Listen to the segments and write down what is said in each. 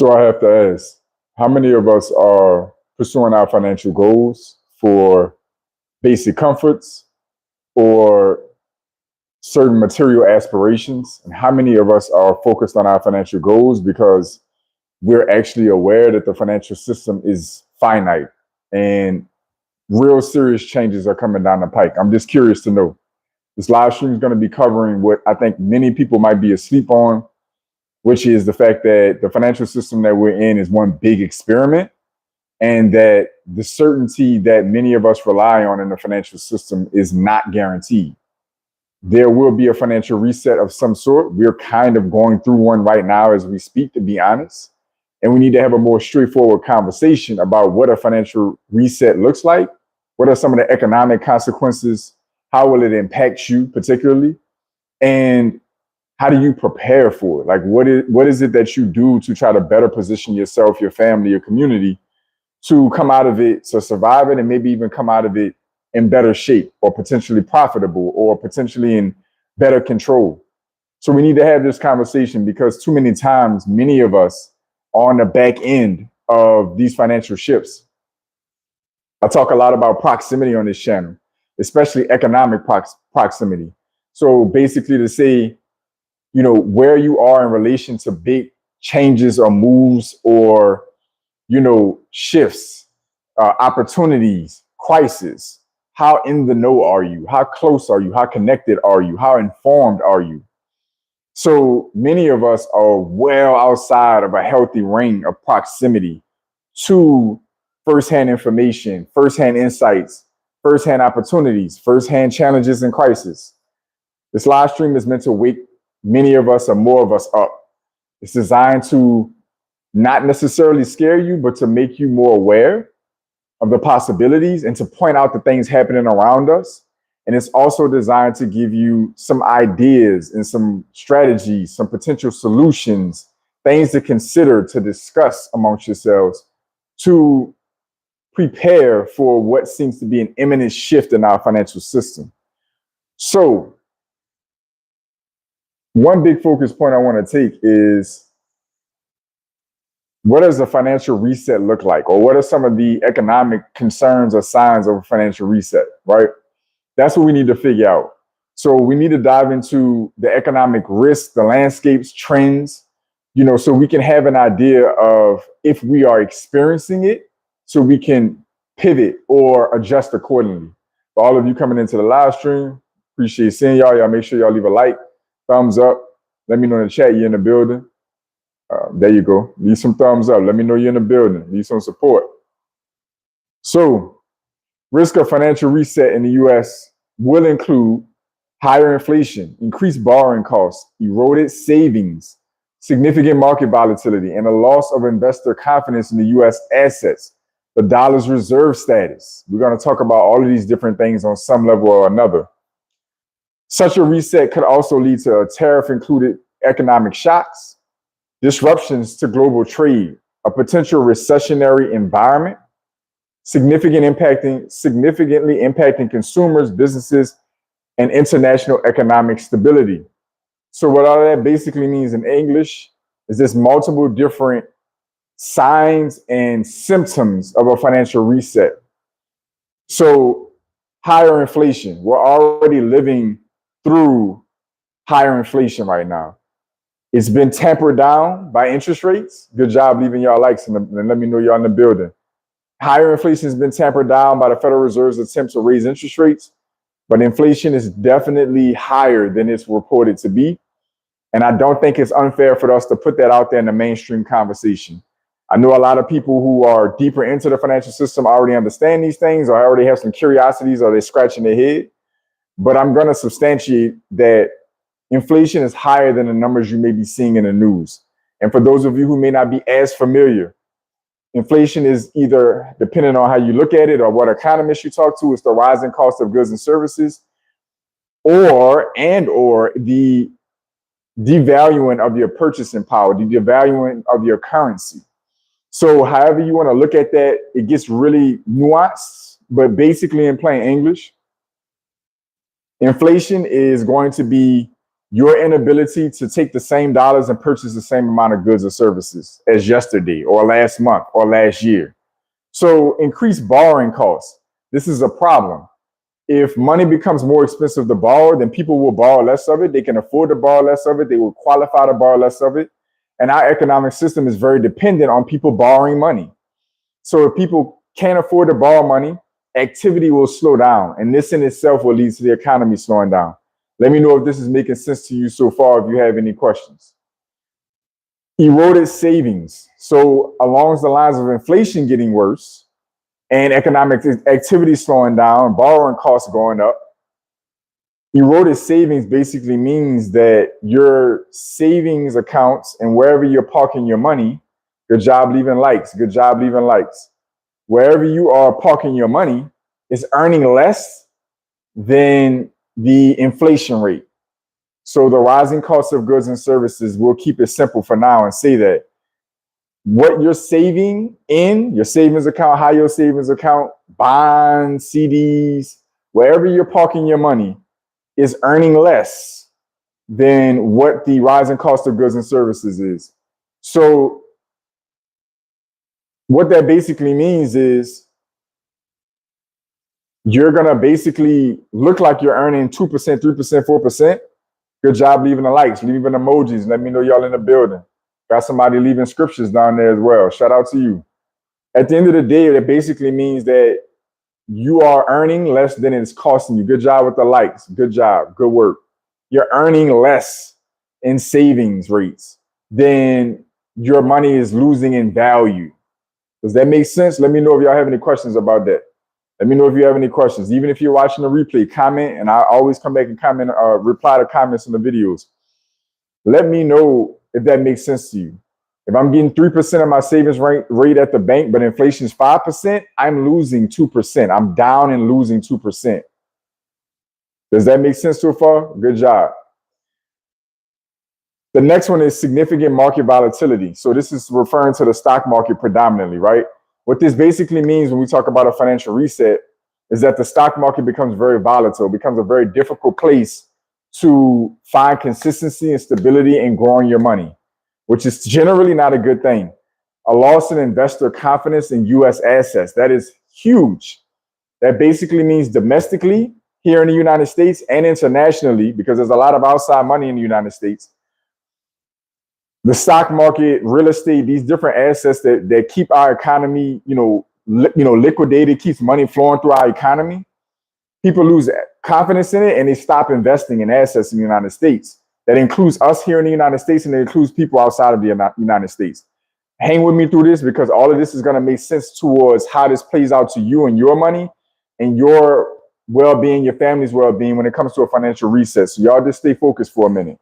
So I have to ask, how many of us are pursuing our financial goals for basic comforts or certain material aspirations? And how many of us are focused on our financial goals because we're actually aware that the financial system is finite and real serious changes are coming down the pike? I'm just curious to know. This live stream is going to be covering what I think many people might be asleep on, which is the fact that the financial system that we're in is one big experiment, and that the certainty that many of us rely on in the financial system is not guaranteed. There will be a financial reset of some sort. We're kind of going through one right now as we speak, to be honest. And we need to have a more straightforward conversation about what a financial reset looks like. What are some of the economic consequences? How will it impact you particularly? And how do you prepare for it? Like, what is it that you do to try to better position yourself, your family, your community to come out of it, to survive it, and maybe even come out of it in better shape or potentially profitable or potentially in better control? So we need to have this conversation because too many times, many of us are on the back end of these financial shifts. I talk a lot about proximity on this channel, especially economic proximity. So basically to say, where you are in relation to big changes or moves or, shifts, opportunities, crisis. How in the know are you? How close are you? How connected are you? How informed are you? So many of us are well outside of a healthy ring of proximity to firsthand information, firsthand insights, firsthand opportunities, firsthand challenges and crises. This live stream is meant to wake many of us or more of us up. It's designed to not necessarily scare you, but to make you more aware of the possibilities and to point out the things happening around us. And it's also designed to give you some ideas and some strategies, some potential solutions, things to consider, to discuss amongst yourselves, to prepare for what seems to be an imminent shift in our financial system. So one big focus point I want to take is, what does a financial reset look like? Or what are some of the economic concerns or signs of a financial reset, right? That's what we need to figure out. So we need to dive into the economic risks, the landscapes, trends, so we can have an idea of if we are experiencing it, so we can pivot or adjust accordingly. For all of you coming into the live stream, appreciate seeing y'all. Y'all make sure y'all leave a like, thumbs up. Let me know in the chat you're in the building. There you go. Leave some thumbs up. Let me know you're in the building. Leave some support. So, risk of financial reset in the U.S. will include higher inflation, increased borrowing costs, eroded savings, significant market volatility, and a loss of investor confidence in the U.S. assets, the dollar's reserve status. We're going to talk about all of these different things on some level or another. Such a reset could also lead to tariff-included economic shocks, disruptions to global trade, a potential recessionary environment, significantly impacting consumers, businesses, and international economic stability. So what all that basically means in English is there's multiple different signs and symptoms of a financial reset. So higher inflation, we're already living through higher inflation right now. It's been tempered down by interest rates. Good job leaving y'all likes and let me know y'all in the building. Higher inflation has been tempered down by the Federal Reserve's attempt to raise interest rates, but inflation is definitely higher than it's reported to be. And I don't think it's unfair for us to put that out there in the mainstream conversation. I know a lot of people who are deeper into the financial system already understand these things or already have some curiosities or they're scratching their head. But I'm going to substantiate that inflation is higher than the numbers you may be seeing in the news. And for those of you who may not be as familiar, inflation is either, depending on how you look at it or what economists you talk to, it's the rising cost of goods and services, or the devaluing of your purchasing power, the devaluing of your currency. So however you want to look at that, it gets really nuanced, but basically in plain English, inflation is going to be your inability to take the same dollars and purchase the same amount of goods or services as yesterday or last month or last year. So increased borrowing costs. This is a problem. If money becomes more expensive to borrow, then people will borrow less of it. They can afford to borrow less of it. They will qualify to borrow less of it. And our economic system is very dependent on people borrowing money. So if people can't afford to borrow money, activity will slow down. And this in itself will lead to the economy slowing down. Let me know if this is making sense to you so far, if you have any questions. Eroded savings. So along the lines of inflation getting worse and economic activity slowing down, borrowing costs going up, eroded savings basically means that your savings accounts and wherever you're parking your money, good job leaving likes, good job leaving likes. Wherever you are parking your money is earning less than the inflation rate. So the rising cost of goods and services, we'll keep it simple for now and say that what you're saving in your savings account, high yield savings account, bonds, CDs, wherever you're parking your money is earning less than what the rising cost of goods and services is. So what that basically means is you're going to basically look like you're earning 2%, 3%, 4%. Good job leaving the likes, leaving emojis. Let me know y'all in the building. Got somebody leaving scriptures down there as well. Shout out to you. At the end of the day, that basically means that you are earning less than it's costing you. Good job with the likes. Good job. Good work. You're earning less in savings rates than your money is losing in value. Does that make sense? Let me know if y'all have any questions about that. Let me know if you have any questions. Even if you're watching the replay, comment, and I always come back and comment, reply to comments in the videos. Let me know if that makes sense to you. If I'm getting 3% of my savings rate at the bank, but inflation is 5%, I'm losing 2%. I'm down and losing 2%. Does that make sense so far? Good job. The next one is significant market volatility. So this is referring to the stock market predominantly, right? What this basically means when we talk about a financial reset is that the stock market becomes very volatile, becomes a very difficult place to find consistency and stability in growing your money, which is generally not a good thing. A loss in investor confidence in U.S. assets, that is huge. That basically means domestically here in the United States and internationally, because there's a lot of outside money in the United States. The stock market, real estate, these different assets that keep our economy, liquidated, keeps money flowing through our economy. People lose confidence in it and they stop investing in assets in the United States. That includes us here in the United States and it includes people outside of the United States. Hang with me through this because all of this is going to make sense towards how this plays out to you and your money and your well-being, your family's well-being when it comes to a financial reset. So y'all just stay focused for a minute.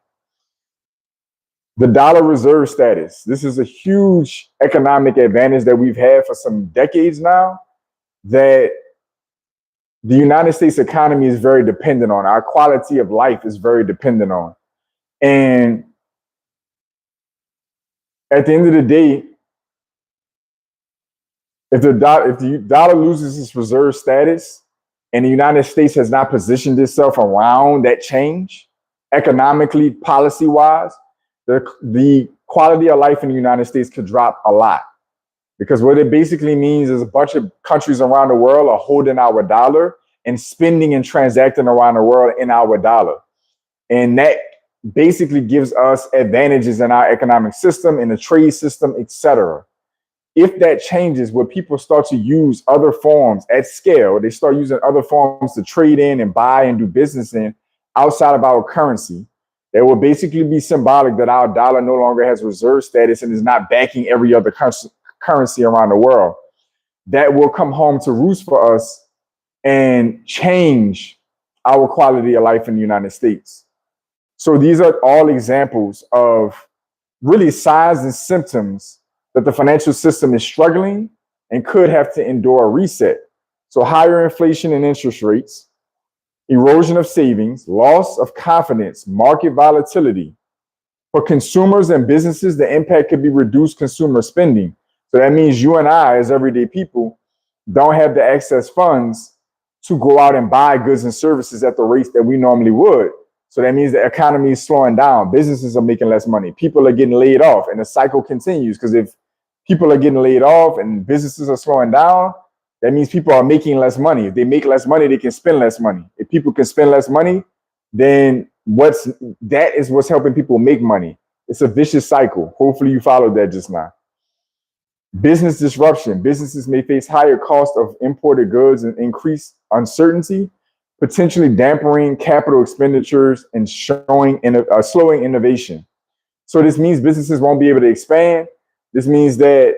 The dollar reserve status. This is a huge economic advantage that we've had for some decades now that the United States economy is very dependent on. Our quality of life is very dependent on. And at the end of the day, if the dollar loses its reserve status and the United States has not positioned itself around that change, economically, policy-wise, the quality of life in the United States could drop a lot. Because what it basically means is a bunch of countries around the world are holding our dollar and spending and transacting around the world in our dollar. And that basically gives us advantages in our economic system, in the trade system, etc. If that changes, where people start to use other forms at scale, they start using other forms to trade in and buy and do business in outside of our currency, that will basically be symbolic that our dollar no longer has reserve status and is not backing every other currency around the world. That will come home to roost for us and change our quality of life in the United States. So these are all examples of really signs and symptoms that the financial system is struggling and could have to endure a reset. So higher inflation and interest rates, erosion of savings, loss of confidence, market volatility. For consumers and businesses, the impact could be reduced consumer spending. So that means you and I, as everyday people, don't have the excess funds to go out and buy goods and services at the rates that we normally would. So that means the economy is slowing down. Businesses are making less money. People are getting laid off, and the cycle continues. Because if people are getting laid off and businesses are slowing down, that means people are making less money. If they make less money, they can spend less money. If people can spend less money, then that is what's helping people make money. It's a vicious cycle. Hopefully you followed that just now. Business disruption. Businesses may face higher cost of imported goods and increased uncertainty, potentially dampening capital expenditures and slowing innovation. So this means businesses won't be able to expand. This means that,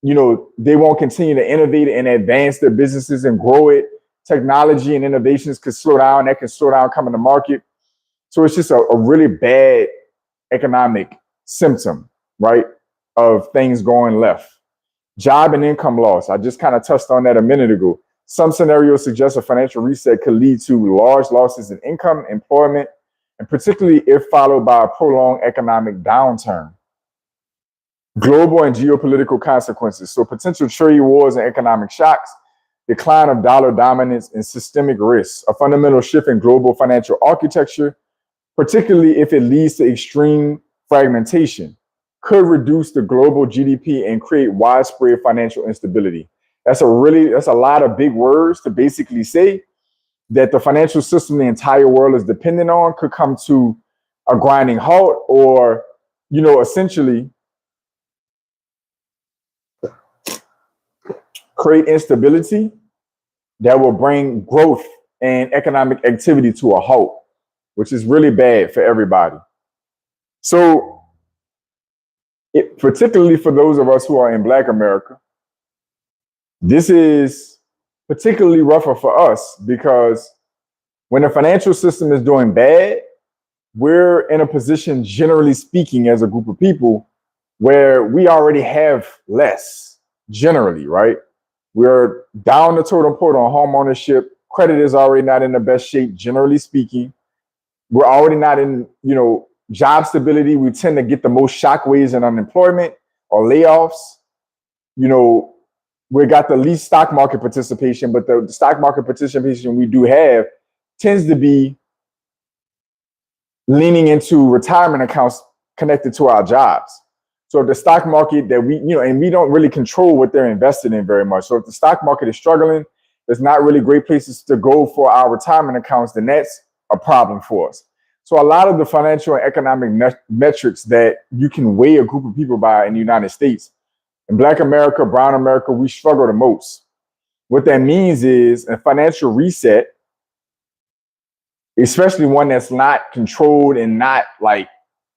they won't continue to innovate and advance their businesses and grow it. Technology and innovations could slow down. That can slow down coming to market. So it's just a really bad economic symptom, right, of things going left. Job and income loss. I just kind of touched on that a minute ago. Some scenarios suggest a financial reset could lead to large losses in income, employment, and particularly if followed by a prolonged economic downturn. Global and geopolitical consequences. So potential trade wars and economic shocks, decline of dollar dominance and systemic risks, a fundamental shift in global financial architecture, particularly if it leads to extreme fragmentation, could reduce the global GDP and create widespread financial instability. That's a lot of big words to basically say that the financial system the entire world is dependent on could come to a grinding halt, or, essentially create instability that will bring growth and economic activity to a halt, which is really bad for everybody. So, particularly for those of us who are in Black America, this is particularly rougher for us because when the financial system is doing bad, we're in a position, generally speaking, as a group of people, where we already have less, generally, right? We're down the totem pole on home ownership. Credit is already not in the best shape, generally speaking. We're already not in, job stability. We tend to get the most shockwaves in unemployment or layoffs. We got the least stock market participation, but the stock market participation we do have tends to be leaning into retirement accounts connected to our jobs. So if the stock market that and we don't really control what they're invested in very much. So if the stock market is struggling, there's not really great places to go for our retirement accounts, then that's a problem for us. So a lot of the financial and economic metrics that you can weigh a group of people by in the United States, in Black America, Brown America, we struggle the most. What that means is a financial reset, especially one that's not controlled and not like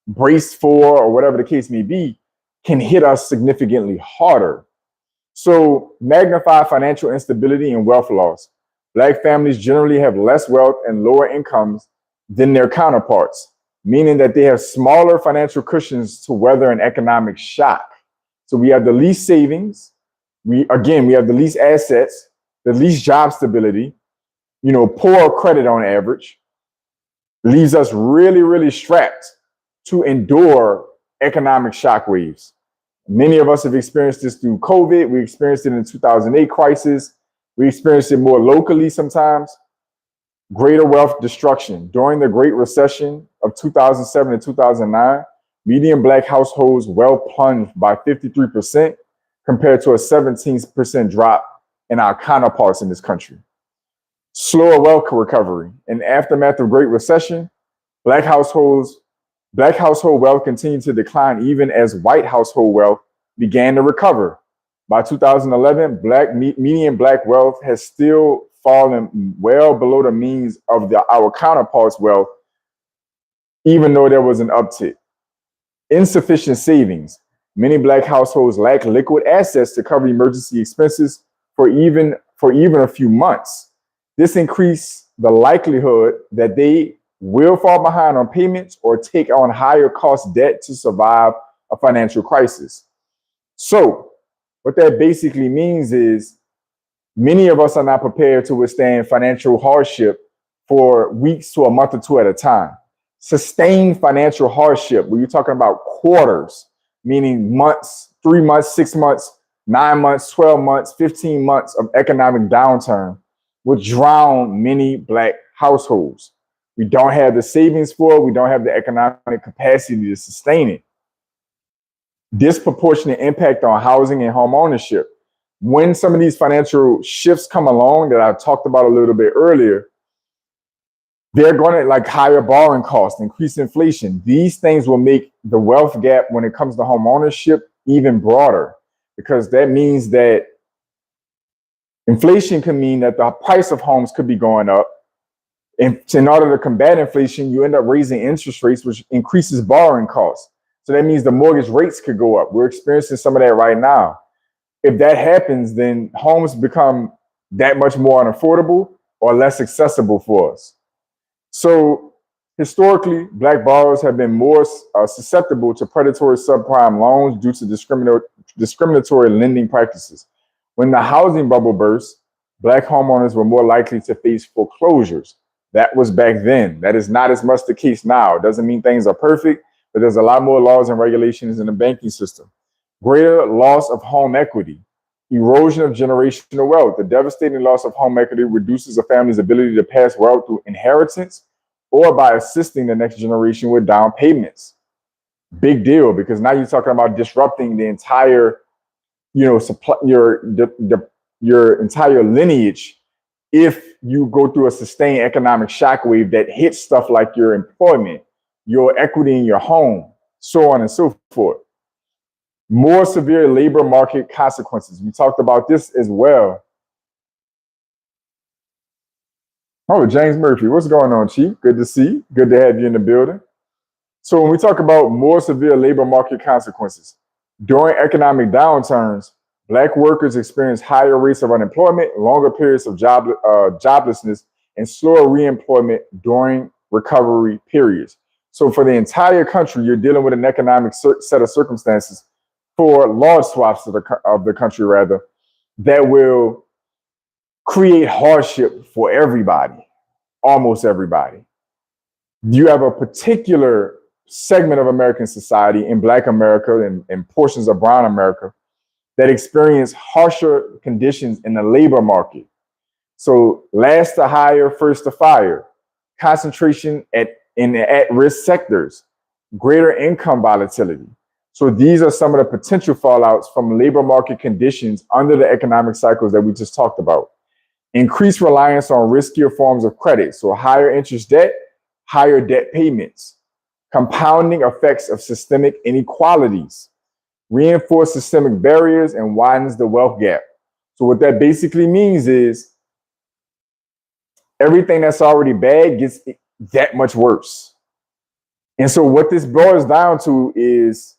braced for or whatever the case may be, can hit us significantly harder. So magnify financial instability and wealth loss. Black families generally have less wealth and lower incomes than their counterparts, meaning that they have smaller financial cushions to weather an economic shock. So we have the least savings. We have the least assets, the least job stability, poor credit on average, leaves us really, really strapped to endure economic shock waves. Many of us have experienced this through COVID. We experienced it in the 2008 crisis. We experienced it more locally sometimes. Greater wealth destruction. During the Great Recession of 2007 and 2009, median Black households wealth plunged by 53% compared to a 17% drop in our counterparts in this country. Slower wealth recovery. In the aftermath of Great Recession, Black household wealth continued to decline even as white household wealth began to recover. By 2011, median Black wealth has still fallen well below the means of our counterparts' wealth, even though there was an uptick. Insufficient savings. Many Black households lack liquid assets to cover emergency expenses for even a few months. This increased the likelihood that they will fall behind on payments or take on higher cost debt to survive a financial crisis. So what that basically means is many of us are not prepared to withstand financial hardship for weeks to a month or two at a time. Sustained financial hardship, where you're talking about quarters, meaning months, 3 months, 6 months, 9 months, 12 months, 15 months of economic downturn would drown many Black households. We don't have the savings for it. We don't have the economic capacity to sustain it. Disproportionate impact on housing and home ownership. When some of these financial shifts come along that I talked about a little bit earlier, they're going to like higher borrowing costs, increase inflation. These things will make the wealth gap when it comes to home ownership even broader, because that means that inflation can mean that the price of homes could be going up. And in order to combat inflation, you end up raising interest rates, which increases borrowing costs. So that means the mortgage rates could go up. We're experiencing some of that right now. If that happens, then homes become that much more unaffordable or less accessible for us. So historically, Black borrowers have been more susceptible to predatory subprime loans due to discriminatory lending practices. When the housing bubble burst, Black homeowners were more likely to face foreclosures. That was back then. That is not as much the case now. It doesn't mean things are perfect, but there's a lot more laws and regulations in the banking system. Greater loss of home equity, erosion of generational wealth. The devastating loss of home equity reduces a family's ability to pass wealth through inheritance or by assisting the next generation with down payments. Big deal, because now you're talking about disrupting the entire, supply, your entire lineage. If you go through a sustained economic shockwave that hits stuff like your employment, your equity in your home, so on and so forth. More severe labor market consequences. We talked about this as well. Oh, James Murphy, what's going on, Chief? Good to see you. Good to have you in the building. So when we talk about more severe labor market consequences, during economic downturns, Black workers experience higher rates of unemployment, longer periods of joblessness, and slower reemployment during recovery periods. So for the entire country, you're dealing with an economic set of circumstances for large swaths of the country, rather, that will create hardship for everybody, almost everybody. You have a particular segment of American society in Black America and portions of Brown America that experience harsher conditions in the labor market. So last to hire, first to fire, concentration in at-risk sectors, greater income volatility. So these are some of the potential fallouts from labor market conditions under the economic cycles that we just talked about. Increased reliance on riskier forms of credit, so higher interest debt, higher debt payments, compounding effects of systemic inequalities, reinforce systemic barriers, and widens the wealth gap. So what that basically means is everything that's already bad gets that much worse. And so what this boils down to is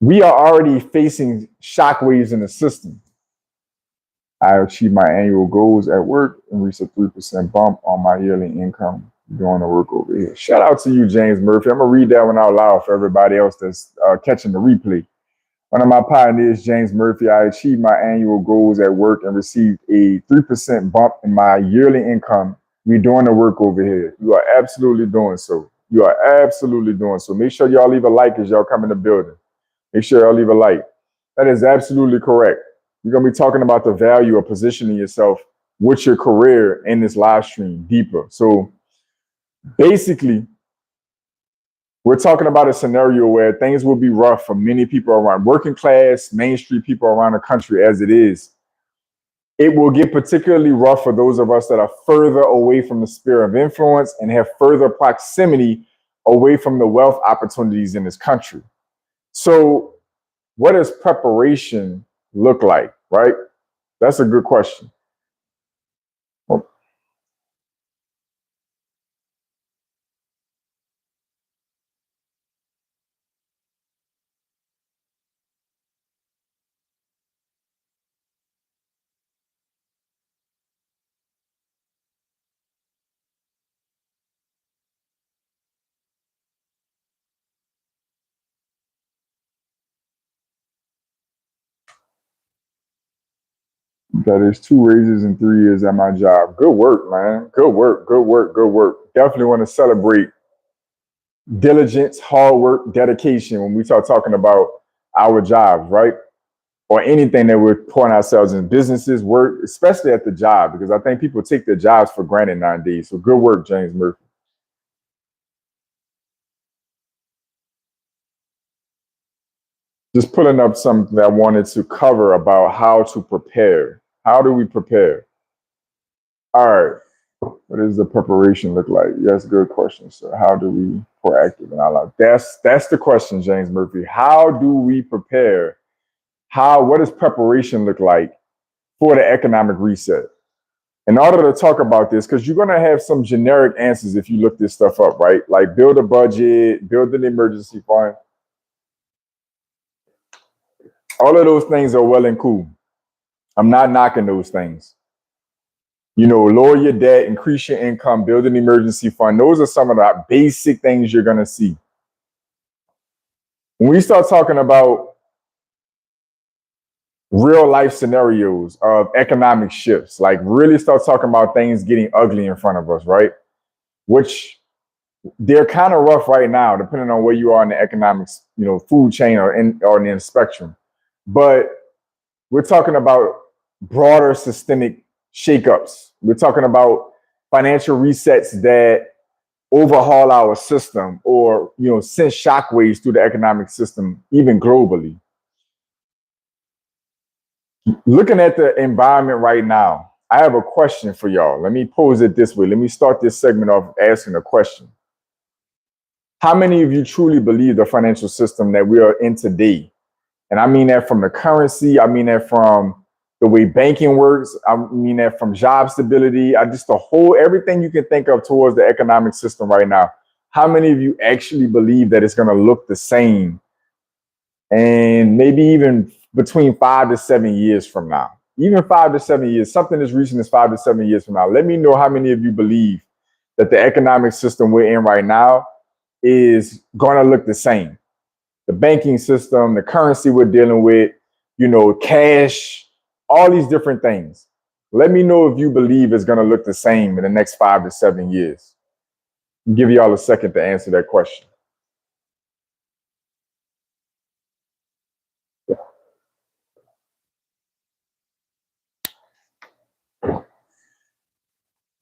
we are already facing shockwaves in the system. I achieved my annual goals at work and reached a 3% bump on my yearly income doing the work over here. Shout out to you, James Murphy. I'm going to read that one out loud for everybody else that's catching the replay. One of my pioneers, James Murphy, I achieved my annual goals at work and received a 3% bump in my yearly income. We're doing the work over here. You are absolutely doing so. You are absolutely doing so. Make sure y'all leave a like as y'all come in the building. Make sure y'all leave a like. That is absolutely correct. We're going to be talking about the value of positioning yourself with your career in this live stream deeper. So basically, we're talking about a scenario where things will be rough for many people around working class, Main Street people around the country as it is. It will get particularly rough for those of us that are further away from the sphere of influence and have further proximity away from the wealth opportunities in this country. So what does preparation look like, right? That's a good question. That is 2 raises in 3 years at my job. Good work, man. Good work, good work, good work. Definitely want to celebrate diligence, hard work, dedication when we start talking about our jobs, right? or anything that we're pouring ourselves in businesses, work, especially at the job, because I think people take their jobs for granted nowadays. So good work, James Murphy. Just pulling up something that I wanted to cover about how to prepare. How do we prepare? All right. What does the preparation look like? Yes, good question, sir. How do we proactive in our life? That's the question, James Murphy. How do we prepare? What does preparation look like for the economic reset? In order to talk about this, because you're gonna have some generic answers if you look this stuff up, right? Like build a budget, build an emergency fund. All of those things are well and cool. I'm not knocking those things. You know, lower your debt, increase your income, build an emergency fund. Those are some of the basic things you're going to see. When we start talking about real life scenarios of economic shifts, like really start talking about things getting ugly in front of us, right? Which they're kind of rough right now, depending on where you are in the economics, you know, food chain or in the spectrum. But we're talking about broader systemic shakeups. We're talking about financial resets that overhaul our system or, you know, send shockwaves through the economic system, even globally. Looking at the environment right now, I have a question for y'all. Let me pose it this way. Let me start this segment off asking a question. How many of you truly believe the financial system that we are in today? And I mean that from the currency, I mean that from the way banking works, I mean that from job stability, everything you can think of towards the economic system right now. How many of you actually believe that it's going to look the same and maybe even between 5 to 7 years from now? Even 5 to 7 years, something as recent as 5 to 7 years from now. Let me know how many of you believe that the economic system we're in right now is going to look the same. The banking system, the currency we're dealing with, you know, cash, all these different things. Let me know if you believe it's going to look the same in the next 5 to 7 years. I'll give y'all a second to answer that question.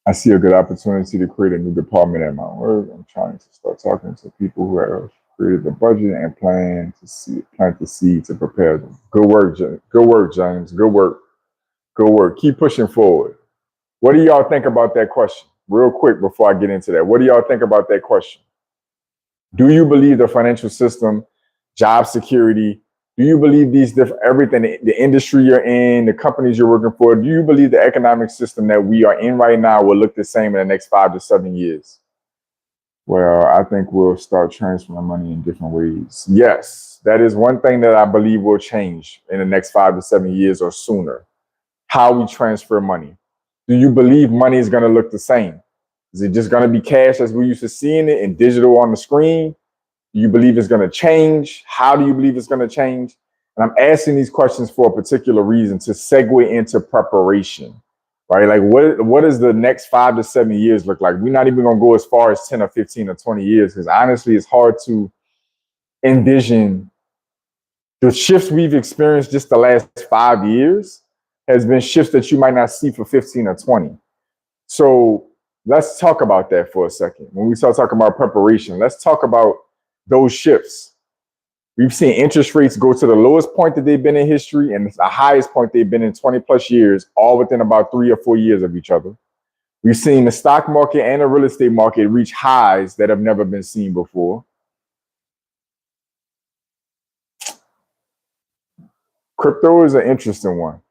I see a good opportunity to create a new department at my work. I'm trying to start talking to people who have created the budget and plant the seed to prepare them. Good work, James. Good work, James. Good work. Good work. Keep pushing forward. What do y'all think about that question? Real quick before I get into that. What do y'all think about that question? Do you believe the financial system, job security, do you believe these different everything, the industry you're in, the companies you're working for, do you believe the economic system that we are in right now will look the same in the next 5 to 7 years? Well, I think we'll start transferring money in different ways. Yes, that is one thing that I believe will change in the next 5 to 7 years or sooner. How we transfer money. Do you believe money is going to look the same? Is it just going to be cash as we used to seeing it and digital on the screen? Do you believe it's going to change? How do you believe it's going to change? And I'm asking these questions for a particular reason to segue into preparation, right? Like what does the next 5 to 7 years look like? We're not even going to go as far as 10 or 15 or 20 years because honestly, it's hard to envision the shifts we've experienced just the last 5 years has been shifts that you might not see for 15 or 20. So let's talk about that for a second. When we start talking about preparation, let's talk about those shifts. We've seen interest rates go to the lowest point that they've been in history and the highest point they've been in 20 plus years, all within about 3 or 4 years of each other. We've seen the stock market and the real estate market reach highs that have never been seen before. Crypto is an interesting one.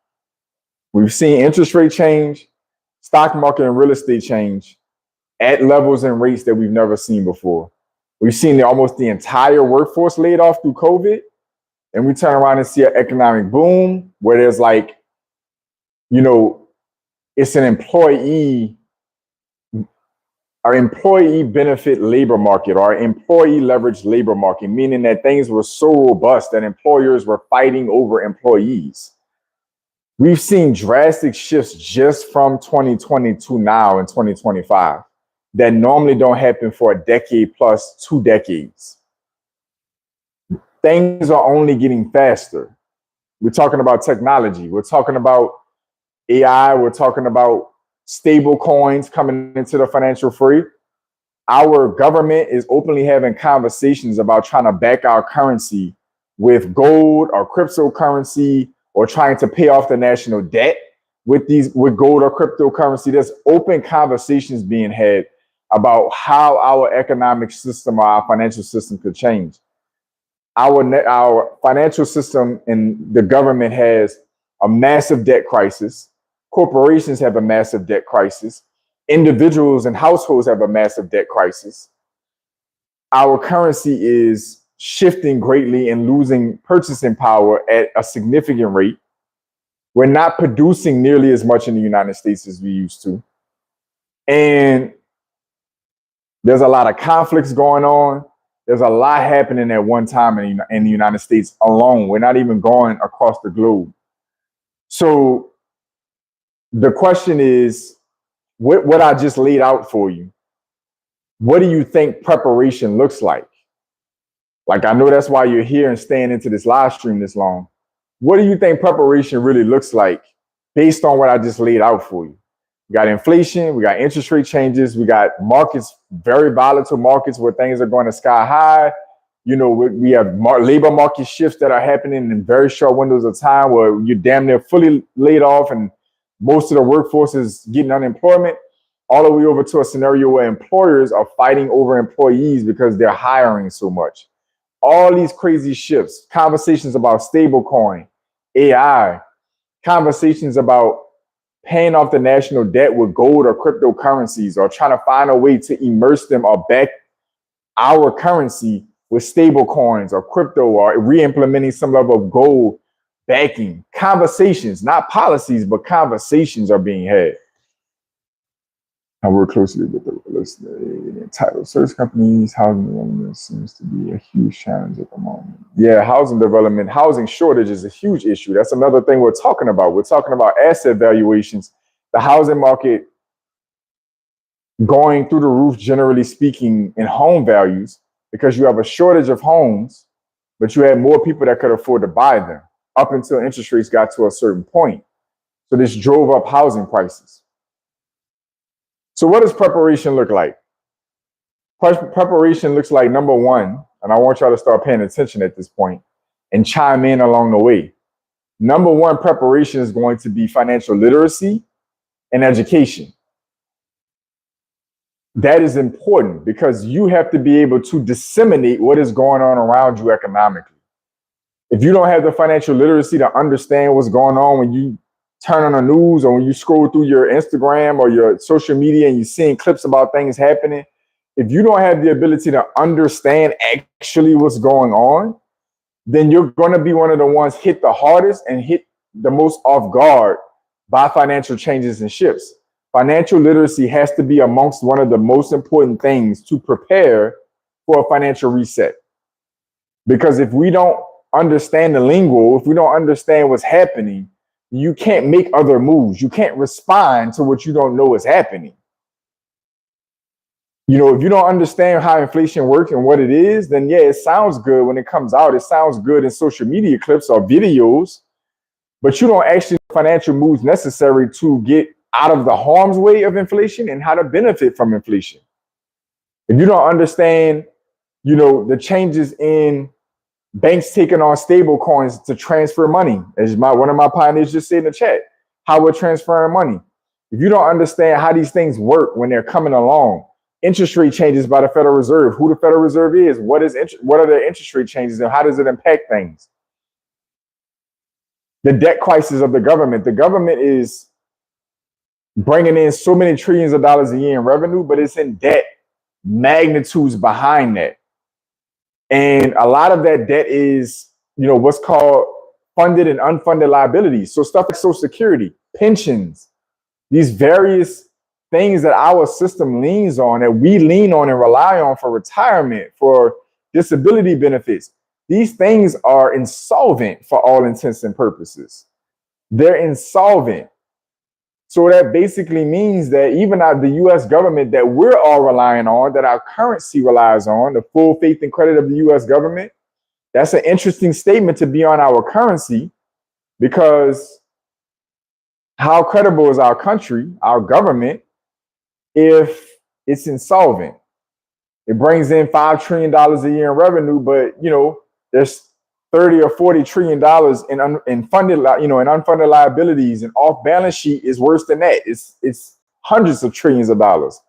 We've seen interest rate change, stock market and real estate change at levels and rates that we've never seen before. We've seen almost the entire workforce laid off through COVID, and we turn around and see an economic boom where there's like, you know, it's an employee benefit labor market or employee leverage labor market, meaning that things were so robust that employers were fighting over employees. We've seen drastic shifts just from 2020 to now in 2025 that normally don't happen for a decade plus 2 decades. Things are only getting faster. We're talking about technology. We're talking about AI. We're talking about stable coins coming into the financial fray. Our government is openly having conversations about trying to back our currency with gold or cryptocurrency, or trying to pay off the national debt with gold or cryptocurrency. There's open conversations being had about how our economic system or our financial system could change. Our financial system and the government has a massive debt crisis. Corporations have a massive debt crisis. Individuals and households have a massive debt crisis. Our currency is shifting greatly and losing purchasing power at a significant rate. We're not producing nearly as much in the United States as we used to. And there's a lot of conflicts going on. There's a lot happening at one time in the United States alone. We're not even going across the globe. So the question is, what I just laid out for you, what do you think preparation looks like? Like, I know that's why you're here and staying into this live stream this long. What do you think preparation really looks like based on what I just laid out for you? We got inflation, we got interest rate changes, we got markets, very volatile markets where things are going to sky high. You know, we have labor market shifts that are happening in very short windows of time where you're damn near fully laid off and most of the workforce is getting unemployment, all the way over to a scenario where employers are fighting over employees because they're hiring so much. All these crazy shifts, conversations about stablecoin, AI, conversations about paying off the national debt with gold or cryptocurrencies, or trying to find a way to immerse them or back our currency with stable coins or crypto, or re-implementing some level of gold backing. Conversations, not policies, but conversations are being had. I work closely with the entitled search companies. Housing development seems to be a huge challenge at the moment. Yeah, housing shortage is a huge issue. That's another thing we're talking about. We're talking about asset valuations, the housing market going through the roof, generally speaking, in home values, because you have a shortage of homes, but you had more people that could afford to buy them up until interest rates got to a certain point. So this drove up housing prices. So what does preparation look like? Preparation looks like, number one, and I want y'all to start paying attention at this point and chime in along the way. Number one, preparation is going to be financial literacy and education. That is important because you have to be able to disseminate what is going on around you economically. If you don't have the financial literacy to understand what's going on when you turn on the news or when you scroll through your Instagram or your social media and you're seeing clips about things happening, if you don't have the ability to understand actually what's going on, then you're going to be one of the ones hit the hardest and hit the most off guard by financial changes and shifts. Financial literacy has to be amongst one of the most important things to prepare for a financial reset. Because if we don't understand the lingo, if we don't understand what's happening, you can't make other moves. You can't respond to what you don't know is happening. You know, if you don't understand how inflation works and what it is, then yeah, it sounds good when it comes out. It sounds good in social media clips or videos, but you don't actually know financial moves necessary to get out of the harm's way of inflation and how to benefit from inflation. If you don't understand, you know, the changes in banks taking on stable coins to transfer money, as one of my pioneers just said in the chat, how we're transferring money. If you don't understand how these things work when they're coming along, interest rate changes by the Federal Reserve, who the Federal Reserve is, what are the interest rate changes and how does it impact things? The debt crisis of the government is bringing in so many trillions of dollars a year in revenue, but it's in debt magnitudes behind that. And a lot of that debt is, you know, what's called funded and unfunded liabilities. So stuff like Social Security, pensions, these various things that our system leans on, that we lean on and rely on for retirement, for disability benefits. These things are insolvent for all intents and purposes. They're insolvent. So that basically means that even the US government that we're all relying on, that our currency relies on, the full faith and credit of the US government, that's an interesting statement to be on our currency. Because how credible is our country, our government, if it's insolvent? It brings in $5 trillion a year in revenue, but there's 30 or 40 trillion dollars in unfunded liabilities, and off balance sheet is worse than that. It's hundreds of trillions of dollars.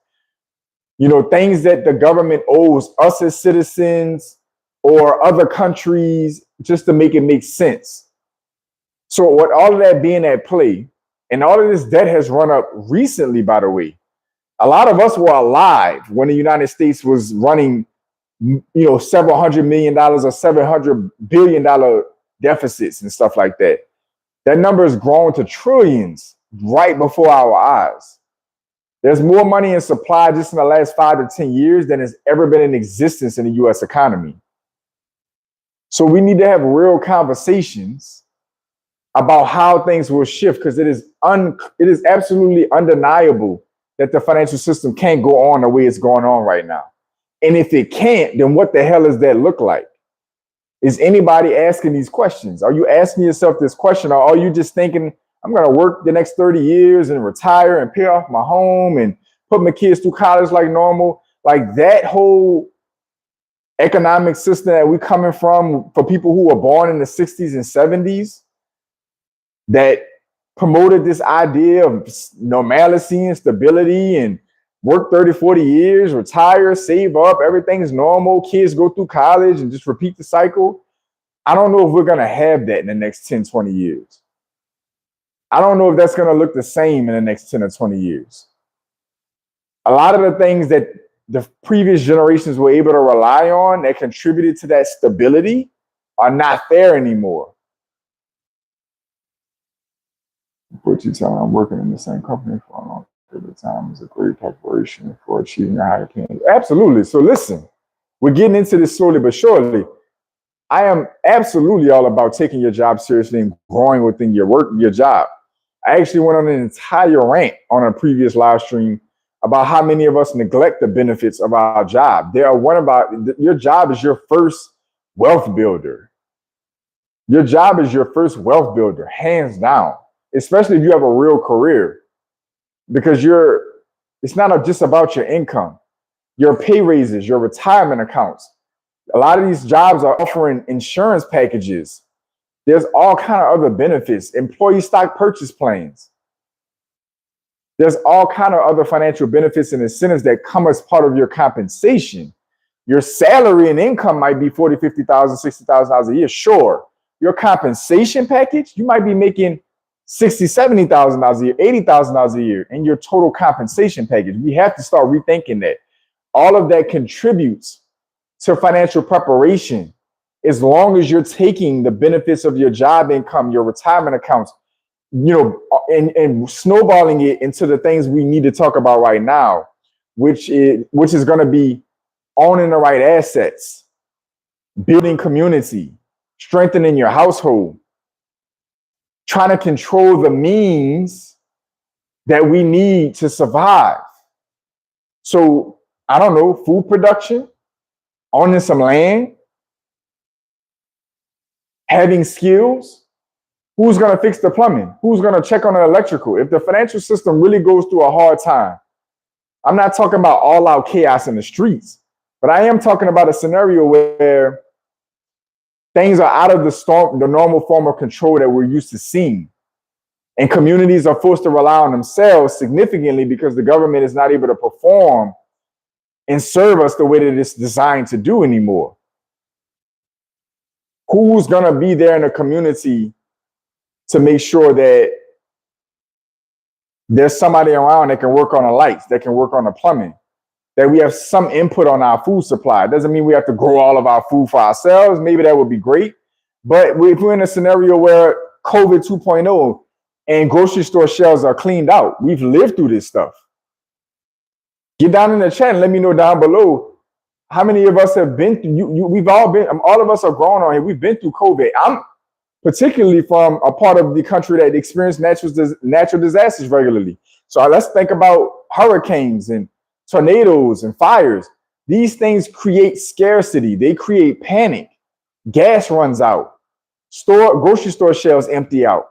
Things that the government owes us as citizens or other countries, just to make it make sense. So with all of that being at play, and all of this debt has run up recently, by the way, a lot of us were alive when the United States was running, several $100 million or $700 billion deficits and stuff like that. That number has grown to trillions right before our eyes. There's more money in supply just in the last 5 to 10 years than has ever been in existence in the US economy. So we need to have real conversations about how things will shift, because it is absolutely undeniable that the financial system can't go on the way it's going on right now. And if it can't, then what the hell does that look like? Is anybody asking these questions? Are you asking yourself this question, or are you just thinking, I'm going to work the next 30 years and retire and pay off my home and put my kids through college like normal? Like that whole economic system that we're coming from, for people who were born in the 60s and 70s, that promoted this idea of normalcy and stability, and work 30, 40 years, retire, save up, everything's normal, kids go through college and just repeat the cycle. I don't know if we're going to have that in the next 10, 20 years. I don't know if that's going to look the same in the next 10 or 20 years. A lot of the things that the previous generations were able to rely on that contributed to that stability are not there anymore. But you tell me I'm working in the same company for a long period of time is a great preparation for achieving a higher paying. Absolutely. So listen, we're getting into this slowly but surely. I am absolutely all about taking your job seriously and growing within your job. I actually went on an entire rant on a previous live stream about how many of us neglect the benefits of our job. Your job is your first wealth builder. Your job is your first wealth builder, hands down, especially if you have a real career, because it's not just about your income, your pay raises, your retirement accounts. A lot of these jobs are offering insurance packages. There's all kind of other benefits, employee stock purchase plans. There's all kind of other financial benefits and incentives that come as part of your compensation. Your salary and income might be $40,000, $50,000, $60,000 a year. Sure. Your compensation package, you might be making $60,000, $70,000 a year, $80,000 a year in your total compensation package. We have to start rethinking that. All of that contributes to financial preparation, as long as you're taking the benefits of your job income, your retirement accounts, and snowballing it into the things we need to talk about right now, which is going to be owning the right assets, building community, strengthening your household, trying to control the means that we need to survive. So, I don't know, food production, owning some land, having skills. Who's going to fix the plumbing? Who's going to check on the electrical? If the financial system really goes through a hard time, I'm not talking about all out chaos in the streets, but I am talking about a scenario where things are out of the normal form of control that we're used to seeing. And communities are forced to rely on themselves significantly because the government is not able to perform and serve us the way that it's designed to do anymore. Who's going to be there in the community to make sure that there's somebody around that can work on the lights, that can work on the plumbing, that we have some input on our food supply? It doesn't mean we have to grow all of our food for ourselves. Maybe that would be great. But if we're in a scenario where COVID 2.0 and grocery store shelves are cleaned out, we've lived through this stuff. Get down in the chat and let me know down below how many of us have been through. We've all been, all of us are grown on here. We've been through COVID. I'm particularly from a part of the country that experienced natural disasters regularly. So let's think about hurricanes and tornadoes and fires. These things create scarcity. They create panic. Gas runs out. Grocery store shelves empty out.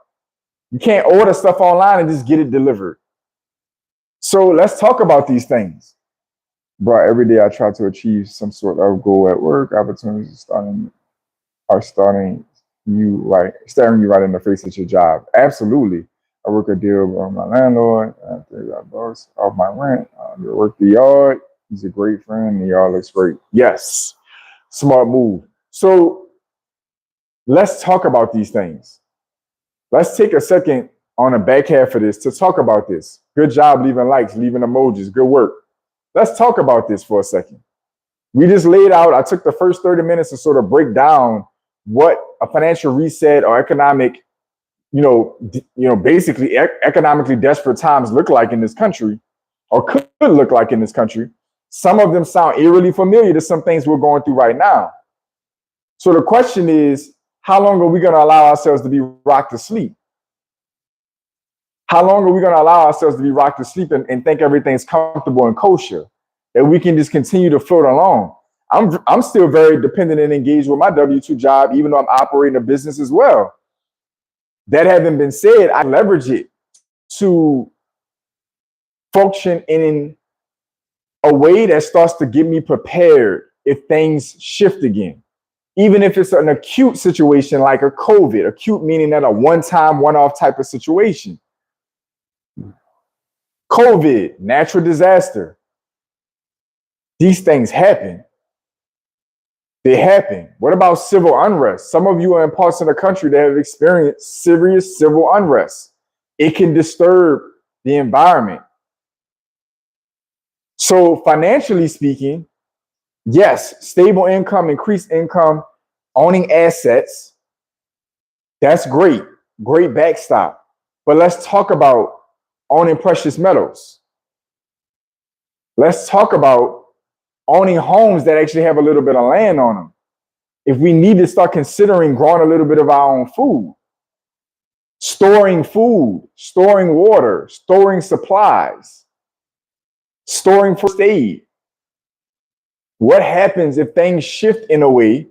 You can't order stuff online and just get it delivered. So let's talk about these things. Bro, every day I try to achieve some sort of goal at work. Opportunities are staring you right in the face at your job. Absolutely. I work a deal with my landlord. I got bucks off my rent. I work the yard. He's a great friend. The yard looks great. Yes. Smart move. So let's talk about these things. Let's take a second on the back half of this to talk about this. Good job leaving likes, leaving emojis. Good work. Let's talk about this for a second. We just laid out, I took the first 30 minutes to sort of break down what a financial reset or economic, basically economically desperate times look like in this country, or could look like in this country. Some of them sound eerily familiar to some things we're going through right now. So the question is, how long are we going to allow ourselves to be rocked to sleep? How long are we going to allow ourselves to be rocked to sleep and think everything's comfortable and kosher, that we can just continue to float along? I'm still very dependent and engaged with my W-2 job, even though I'm operating a business as well. That having been said, I leverage it to function in a way that starts to get me prepared if things shift again. Even if it's an acute situation like a COVID, acute meaning that a one-time, one-off type of situation. COVID, natural disaster. These things happen. They happen. What about civil unrest? Some of you are in parts of the country that have experienced serious civil unrest. It can disturb the environment. So financially speaking, yes, stable income, increased income, owning assets, that's great. Great backstop. But let's talk about owning precious metals. Let's talk about owning homes that actually have a little bit of land on them. If we need to start considering growing a little bit of our own food, storing water, storing supplies, storing first aid. What happens if things shift in a way?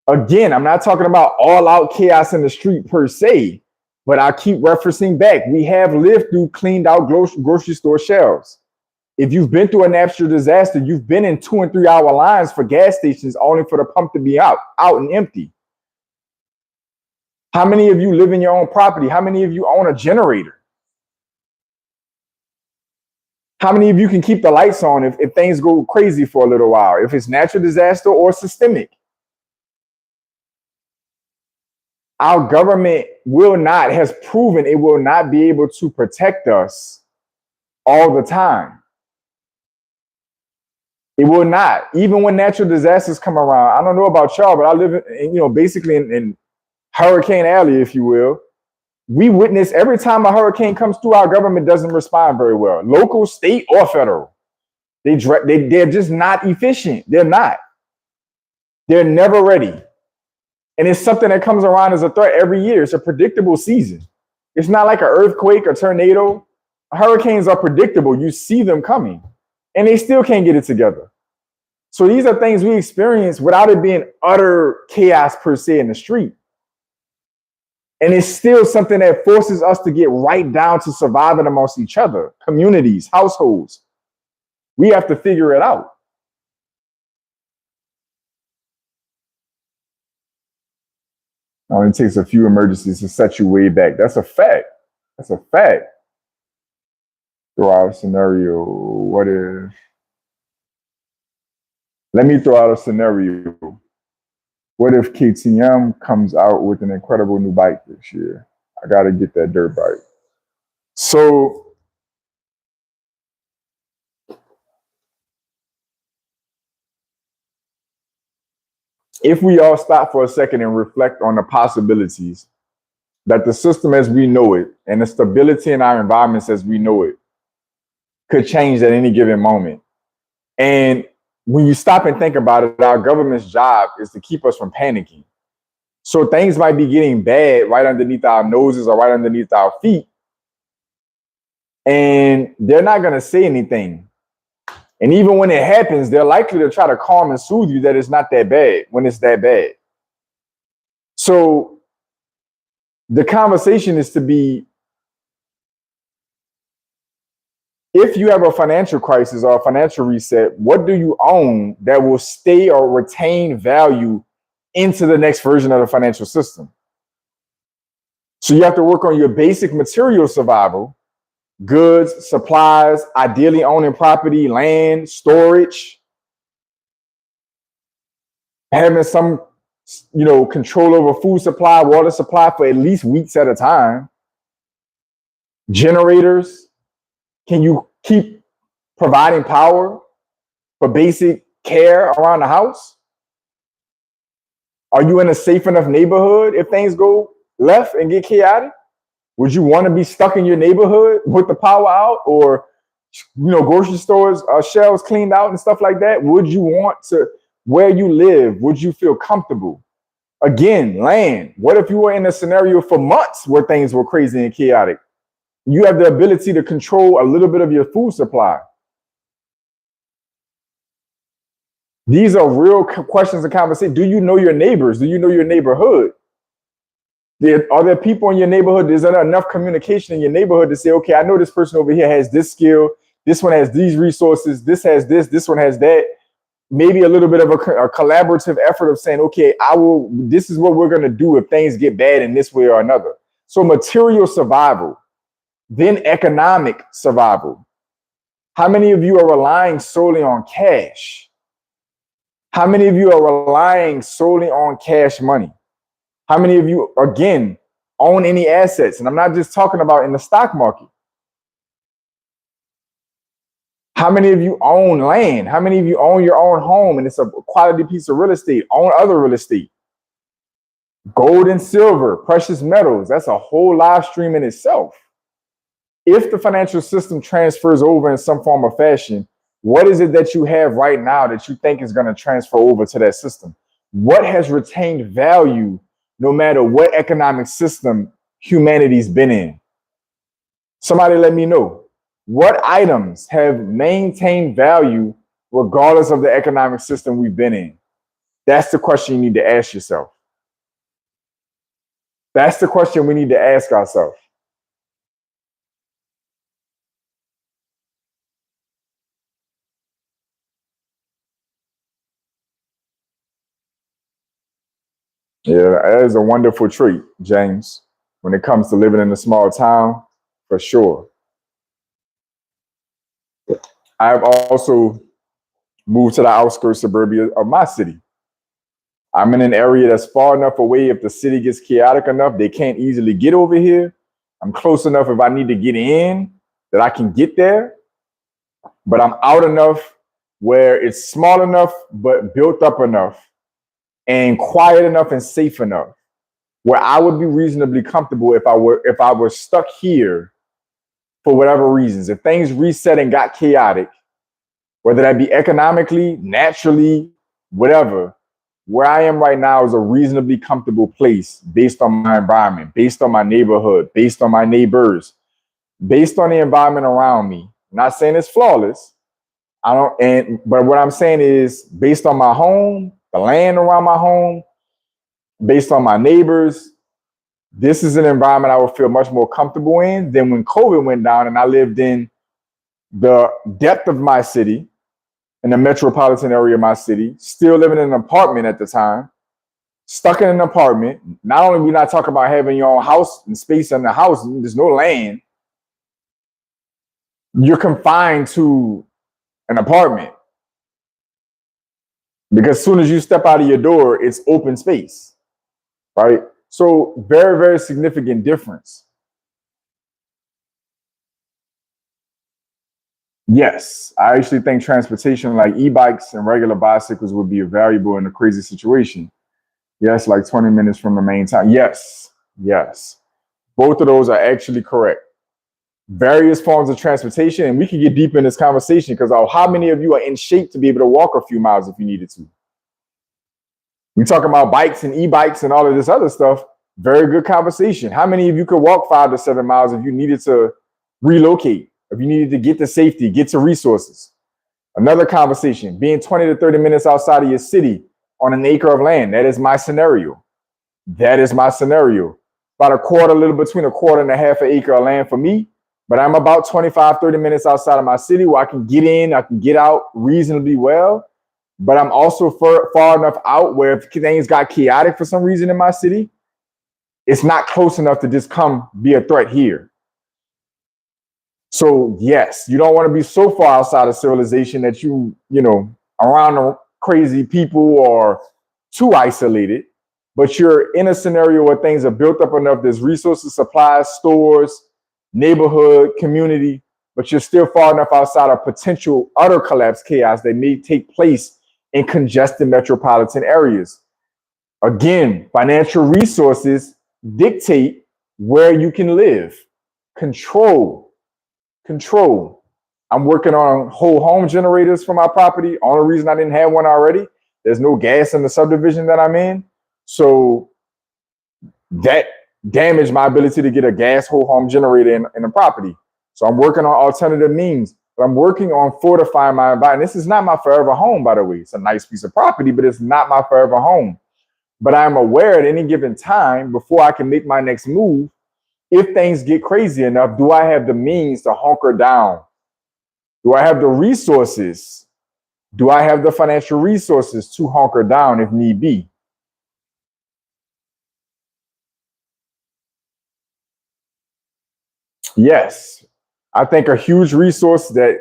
Again, I'm not talking about all out chaos in the street per se, but I keep referencing back. We have lived through cleaned out grocery store shelves. If you've been through a natural disaster, you've been in 2 and 3 hour lines for gas stations only for the pump to be out and empty. How many of you live in your own property? How many of you own a generator? How many of you can keep the lights on if things go crazy for a little while, if it's natural disaster or systemic? Our government has proven it will not be able to protect us all the time. It will not. Even when natural disasters come around, I don't know about y'all, but I live basically in Hurricane Alley, if you will. We witness every time a hurricane comes through, our government doesn't respond very well. Local, state, or federal. They're just not efficient. They're not. They're never ready. And it's something that comes around as a threat every year. It's a predictable season. It's not like an earthquake or tornado. Hurricanes are predictable. You see them coming. And they still can't get it together. So these are things we experience without it being utter chaos per se in the street. And it's still something that forces us to get right down to surviving amongst each other, communities, households. We have to figure it out. It only takes a few emergencies to set you way back. That's a fact. That's a fact. Throw out a scenario. Let me throw out a scenario. What if KTM comes out with an incredible new bike this year? I got to get that dirt bike. So if we all stop for a second and reflect on the possibilities that the system as we know it and the stability in our environments as we know it could change at any given moment. And when you stop and think about it, our government's job is to keep us from panicking. So things might be getting bad right underneath our noses or right underneath our feet. And they're not going to say anything. And even when it happens, they're likely to try to calm and soothe you that it's not that bad when it's that bad. So the conversation is to be, if you have a financial crisis or a financial reset, what do you own that will stay or retain value into the next version of the financial system? So you have to work on your basic material survival, goods, supplies, ideally owning property, land, storage, having some, control over food supply, water supply for at least weeks at a time. Generators. Can you keep providing power for basic care around the house? Are you in a safe enough neighborhood if things go left and get chaotic? Would you want to be stuck in your neighborhood with the power out, or grocery stores shelves cleaned out and stuff like that? Would you want to, where you live, would you feel comfortable? Again, land. What if you were in a scenario for months where things were crazy and chaotic? You have the ability to control a little bit of your food supply. These are real questions and conversations. Do you know your neighbors? Do you know your neighborhood? Are there people in your neighborhood? Is there enough communication in your neighborhood to say, okay, I know this person over here has this skill. This one has these resources. This has this one has that. Maybe a little bit of a collaborative effort of saying, okay, this is what we're going to do if things get bad in this way or another. So material survival, then economic survival. How many of you are relying solely on cash? How many of you are relying solely on cash money? How many of you, again, own any assets? And I'm not just talking about in the stock market. How many of you own land? How many of you own your own home and it's a quality piece of real estate? Own other real estate? Gold and silver, precious metals, that's a whole live stream in itself. If the financial system transfers over in some form or fashion, what is it that you have right now that you think is going to transfer over to that system? What has retained value no matter what economic system humanity's been in? Somebody let me know. What items have maintained value regardless of the economic system we've been in? That's the question you need to ask yourself. That's the question we need to ask ourselves. Yeah, that is a wonderful trait, James, when it comes to living in a small town, for sure. I've also moved to the outskirts suburbia of my city. I'm in an area that's far enough away. If the city gets chaotic enough, they can't easily get over here. I'm close enough if I need to get in that I can get there. But I'm out enough where it's small enough, but built up enough and quiet enough and safe enough where I would be reasonably comfortable if I were stuck here for whatever reasons. If things reset and got chaotic, whether that be economically, naturally, whatever, where I am right now is a reasonably comfortable place based on my environment, based on my neighborhood, based on my neighbors, based on the environment around me. I'm not saying it's flawless. But what I'm saying is based on my home, the land around my home, based on my neighbors, this is an environment I would feel much more comfortable in than when COVID went down and I lived in the depth of my city, in the metropolitan area of my city, still living in an apartment at the time, stuck in an apartment. Not only are we not talking about having your own house and space in the house, there's no land. You're confined to an apartment. Because as soon as you step out of your door, it's open space, right? So very, very significant difference. Yes, I actually think transportation like e-bikes and regular bicycles would be valuable in a crazy situation. Yes, like 20 minutes from the main town. Yes. Both of those are actually correct. Various forms of transportation, and we can get deep in this conversation because how many of you are in shape to be able to walk a few miles if you needed to? We talking about bikes and e-bikes and all of this other stuff. Very good conversation. How many of you could walk 5 to 7 miles if you needed to relocate, if you needed to get to safety, get to resources? Another conversation, being 20 to 30 minutes outside of your city on an acre of land. That is my scenario. That is my scenario. About a quarter, a little between a quarter and a half an acre of land for me. But I'm about 25, 30 minutes outside of my city where I can get in, I can get out reasonably well. But I'm also far enough out where if things got chaotic for some reason in my city, it's not close enough to just come be a threat here. So yes, you don't want to be so far outside of civilization that you know, around the crazy people or too isolated, but you're in a scenario where things are built up enough. There's resources, supplies, stores, neighborhood, community, but you're still far enough outside of potential utter collapse chaos that may take place in congested metropolitan areas. Again, financial resources dictate where you can live. Control. I'm working on whole home generators for my property. Only reason I didn't have one already, there's no gas in the subdivision that I'm in. So that damaged my ability to get a gas whole home generator in the property. So I'm working on alternative means, but I'm working on fortifying my environment. This is not my forever home, by the way. It's a nice piece of property, but it's not my forever home. But I'm aware at any given time, before I can make my next move, if things get crazy enough, do I have the means to hunker down? Do I have the resources? Do I have the financial resources to hunker down if need be? Yes. I think a huge resource that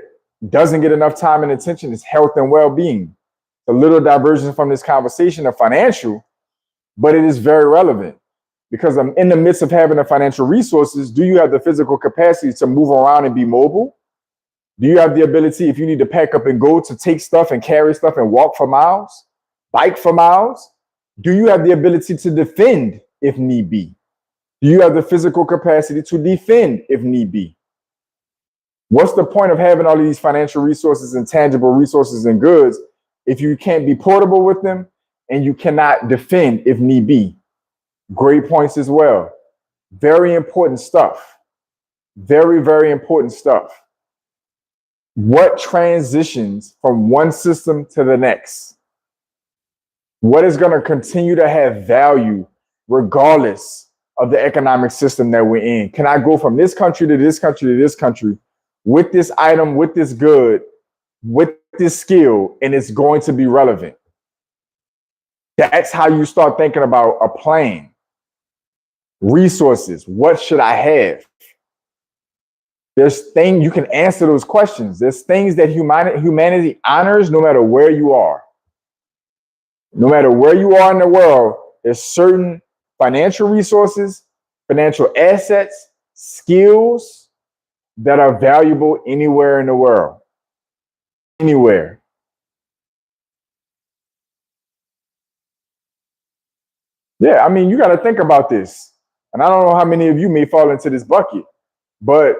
doesn't get enough time and attention is health and well-being. A little diversion from this conversation of financial, but it is very relevant. Because I'm in the midst of having the financial resources, do you have the physical capacity to move around and be mobile? Do you have the ability, if you need to pack up and go, to take stuff and carry stuff and walk for miles, bike for miles? Do you have the ability to defend if need be? Do you have the physical capacity to defend if need be? What's the point of having all of these financial resources and tangible resources and goods if you can't be portable with them and you cannot defend if need be? Great points as well. Very important stuff. Very, very important stuff. What transitions from one system to the next? What is going to continue to have value regardless of the economic system that we're in? Can I go from this country to this country to this country with this item, with this good, with this skill, and it's going to be relevant? That's how you start thinking about a plan. Resources. What should I have? There's things you can answer those questions. There's things that humanity honors no matter where you are. No matter where you are in the world, there's certain financial resources, financial assets, skills that are valuable anywhere in the world. Anywhere. Yeah, I mean, you got to think about this. And I don't know how many of you may fall into this bucket, but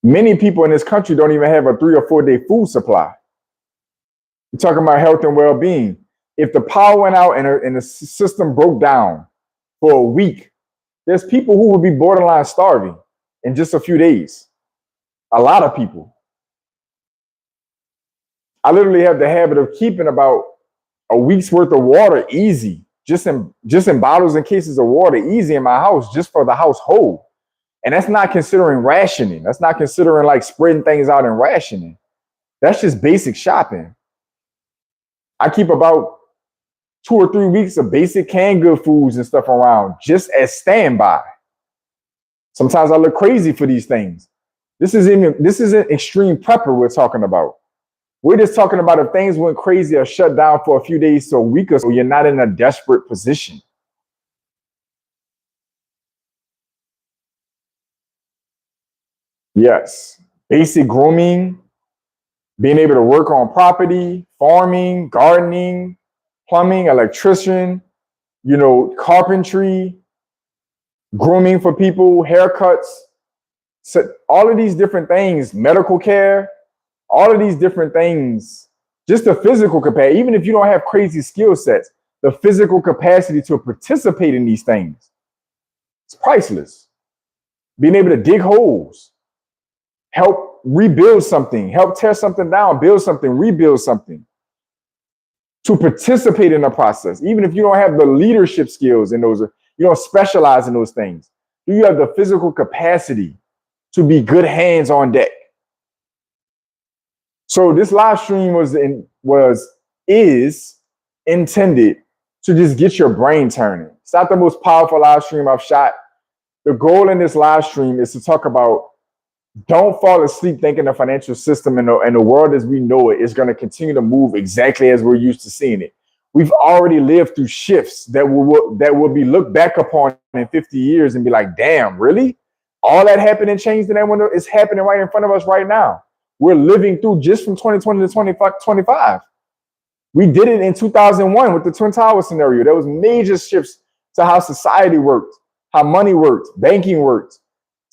many people in this country don't even have a 3 or 4 day food supply. You're talking about health and well-being. If the power went out and the system broke down for a week, there's people who would be borderline starving in just a few days. A lot of people. I literally have the habit of keeping about a week's worth of water easy, just in bottles and cases of water easy in my house, just for the household. And that's not considering rationing. That's not considering like spreading things out and rationing. That's just basic shopping. I keep about 2 or 3 weeks of basic canned good foods and stuff around just as standby. Sometimes I look crazy for these things. This isn't extreme prepper we're talking about. We're just talking about if things went crazy or shut down for a few days to a week or so, you're not in a desperate position. Yes. Basic grooming, being able to work on property, farming, gardening, plumbing, electrician, carpentry, grooming for people, haircuts, so all of these different things, medical care, all of these different things, just the physical capacity, even if you don't have crazy skill sets, the physical capacity to participate in these things, it's priceless. Being able to dig holes, help rebuild something, help tear something down, build something, rebuild something. to participate in the process, even if you don't have the leadership skills in those, you don't specialize in those things. Do you have the physical capacity to be good hands on deck? So this live stream is intended to just get your brain turning. It's not the most powerful live stream I've shot. The goal in this live stream is to talk about, don't fall asleep thinking the financial system and the world as we know it is going to continue to move exactly as we're used to seeing it. We've already lived through shifts that will be looked back upon in 50 years and be like, damn, really? All that happened and changed in that window is happening right in front of us right now. We're living through just from 2020 to 2025. We did it in 2001 with the Twin Towers scenario. There was major shifts to how society worked, how money worked, banking worked.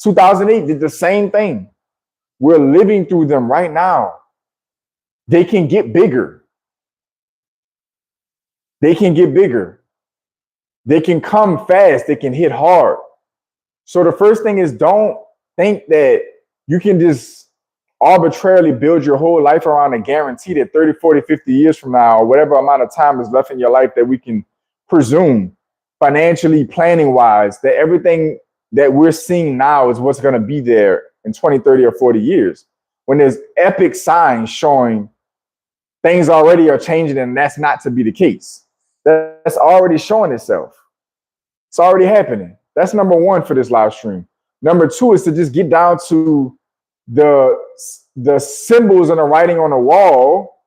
2008 did the same thing. We're living through them right now. They can get bigger. They can get bigger. They can come fast. They can hit hard. So the first thing is, don't think that you can just arbitrarily build your whole life around a guarantee that 30, 40, 50 years from now, or whatever amount of time is left in your life that we can presume financially, planning wise, that everything that we're seeing now is what's going to be there in 20, 30, or 40 years. When there's epic signs showing things already are changing, and that's not to be the case. That's already showing itself. It's already happening. That's number one for this live stream. Number two is to just get down to the symbols and the writing on the wall: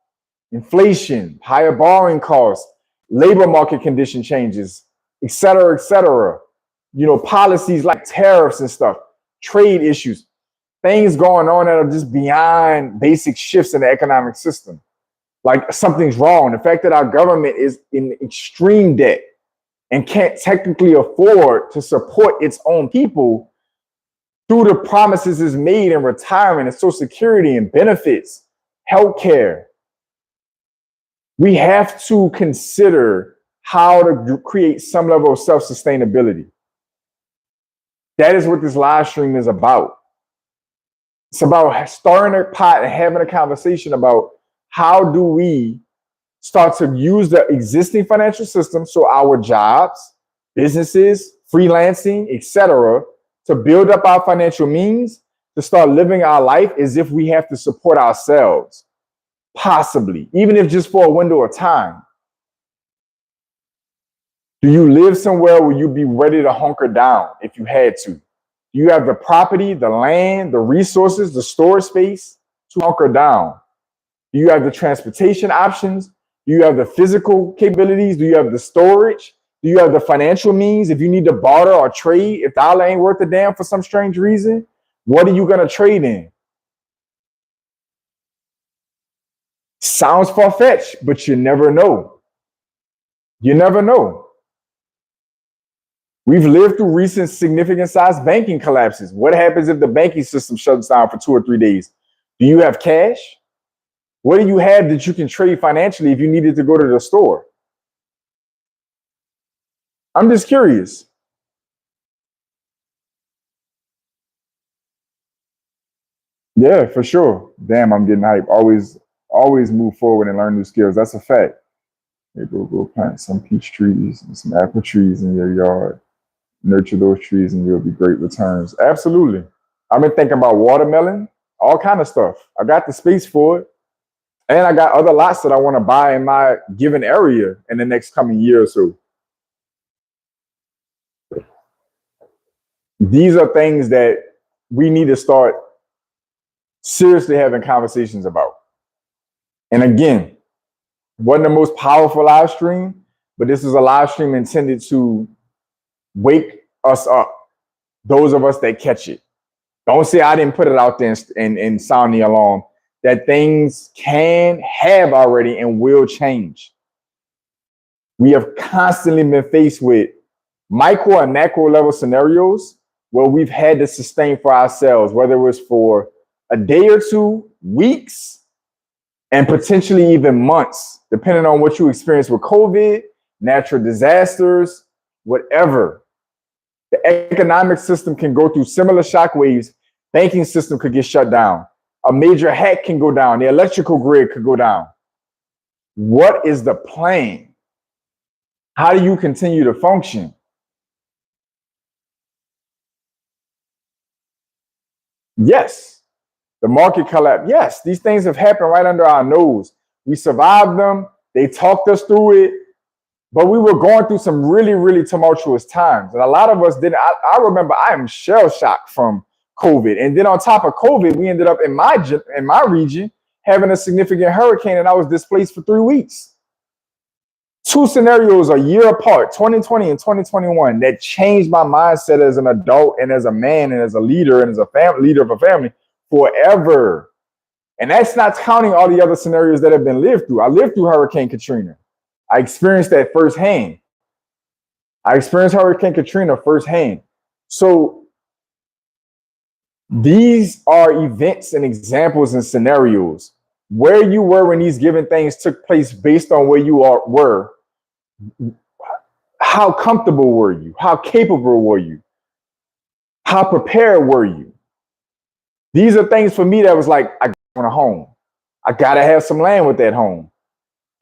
inflation, higher borrowing costs, labor market condition changes, et cetera, et cetera. You know, policies like tariffs and stuff, trade issues, things going on that are just beyond basic shifts in the economic system. Like something's wrong. The fact that our government is in extreme debt and can't technically afford to support its own people through the promises it's made in retirement and Social Security and benefits, healthcare. We have to consider how to create some level of self-sustainability. That is what this live stream is about. It's about stirring a pot and having a conversation about how do we start to use the existing financial system, so our jobs, businesses, freelancing, etc., to build up our financial means, to start living our life as if we have to support ourselves, possibly, even if just for a window of time. Do you live somewhere where you'd be ready to hunker down if you had to? Do you have the property, the land, the resources, the storage space to hunker down? Do you have the transportation options? Do you have the physical capabilities? Do you have the storage? Do you have the financial means? If you need to barter or trade, if dollar ain't worth a damn for some strange reason, what are you going to trade in? Sounds far-fetched, but you never know. You never know. We've lived through recent significant size banking collapses. What happens if the banking system shuts down for 2 or 3 days? Do you have cash? What do you have that you can trade financially if you needed to go to the store? I'm just curious. Yeah, for sure. Damn, I'm getting hype. Always move forward and learn new skills. That's a fact. Hey, go plant some peach trees and some apple trees in your yard. Nurture those trees and you'll be great returns. Absolutely. I've been thinking about watermelon, all kind of stuff. I got the space for it. And I got other lots that I want to buy in my given area in the next coming year or so. These are things that we need to start seriously having conversations about. And again, wasn't the most powerful live stream, but this is a live stream intended to wake us up, those of us that catch it. Don't say I didn't put it out there and sound the alarm, that things can, have already, and will change. We have constantly been faced with micro and macro level scenarios where we've had to sustain for ourselves, whether it was for a day or two, weeks, and potentially even months, depending on what you experience with COVID, natural disasters, whatever. The economic system can go through similar shockwaves. Banking system could get shut down. A major hack can go down. The electrical grid could go down. What is the plan? How do you continue to function? Yes, the market collapse. Yes, these things have happened right under our nose. We survived them. They talked us through it, but we were going through some really, really tumultuous times. And a lot of us didn't. I remember I am shell shocked from COVID. And then on top of COVID, we ended up in my region having a significant hurricane, and I was displaced for 3 weeks. Two scenarios a year apart, 2020 and 2021, that changed my mindset as an adult and as a man and as a leader and as a leader of a family forever. And that's not counting all the other scenarios that have been lived through. I lived through Hurricane Katrina. I experienced that firsthand. I experienced Hurricane Katrina firsthand. So these are events and examples and scenarios where you were when these given things took place based on where you were. How comfortable were you? How capable were you? How prepared were you? These are things for me that was like, I want a home. I gotta have some land with that home.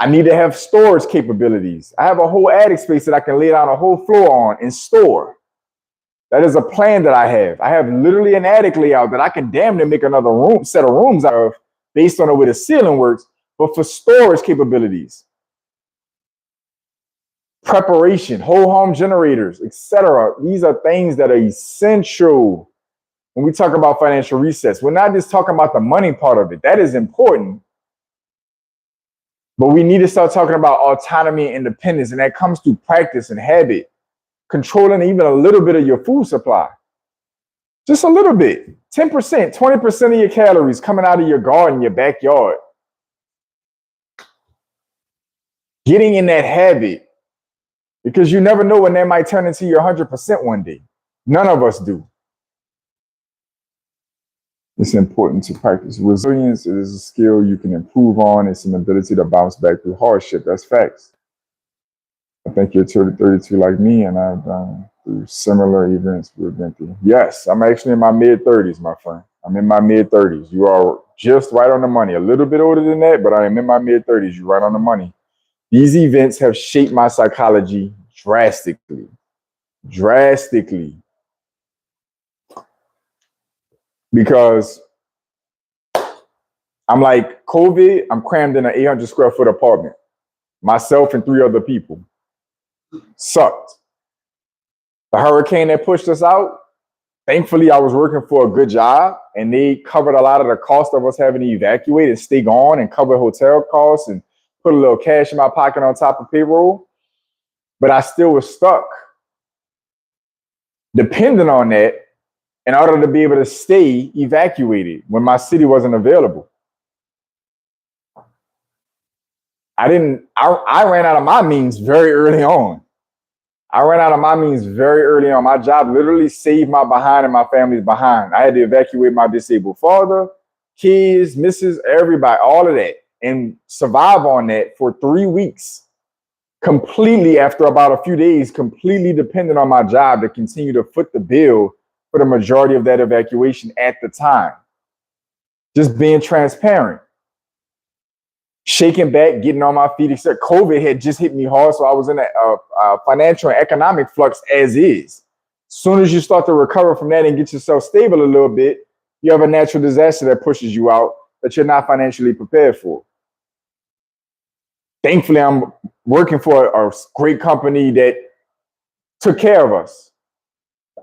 I need to have storage capabilities. I have a whole attic space that I can lay down a whole floor on and store. That is a plan that I have. I have literally an attic layout that I can damn near make another set of rooms out of based on the way the ceiling works, but for storage capabilities. Preparation, whole home generators, etc. These are things that are essential when we talk about financial resets. We're not just talking about the money part of it. That is important. But we need to start talking about autonomy and independence, and that comes through practice and habit, controlling even a little bit of your food supply. Just a little bit, 10%, 20% of your calories coming out of your garden, your backyard. Getting in that habit, because you never know when that might turn into your 100% one day. None of us do. It's important to practice. Resilience is a skill you can improve on. It's an ability to bounce back through hardship. That's facts. I think you're 32 like me, and I've gone through similar events we've been through. Yes, I'm actually in my mid-30s, my friend. I'm in my mid-30s. You are just right on the money. A little bit older than that, but I am in my mid-30s. You're right on the money. These events have shaped my psychology drastically. Drastically. Because I'm like, COVID, I'm crammed in an 800 square foot apartment. Myself and 3 other people. Sucked. The hurricane that pushed us out, thankfully I was working for a good job and they covered a lot of the cost of us having to evacuate and stay gone and cover hotel costs and put a little cash in my pocket on top of payroll. But I still was stuck. Depending on that, in order to be able to stay evacuated when my city wasn't available. I ran out of my means very early on. My job literally saved my behind and my family's behind. I had to evacuate my disabled father, kids, missus, everybody, all of that, and survive on that for 3 weeks. Completely, after about a few days, completely dependent on my job to continue to foot the bill for the majority of that evacuation at the time. Just being transparent. Shaking back, getting on my feet, except COVID had just hit me hard, so I was in a financial and economic flux as is. Soon as you start to recover from that and get yourself stable a little bit, you have a natural disaster that pushes you out that you're not financially prepared for. Thankfully, I'm working for a great company that took care of us.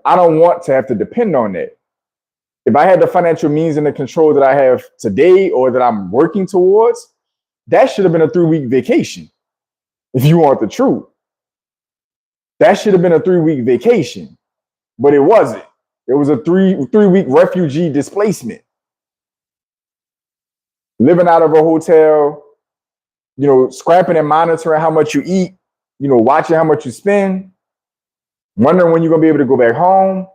I don't want to have to depend on that. If I had the financial means and the control that I have today or that I'm working towards, that should have been a 3-week vacation. If you want the truth, that should have been a 3-week vacation, but it wasn't. It was a three-week refugee displacement. Living out of a hotel, scrapping and monitoring how much you eat, watching how much you spend, wondering when you're going to be able to go back home.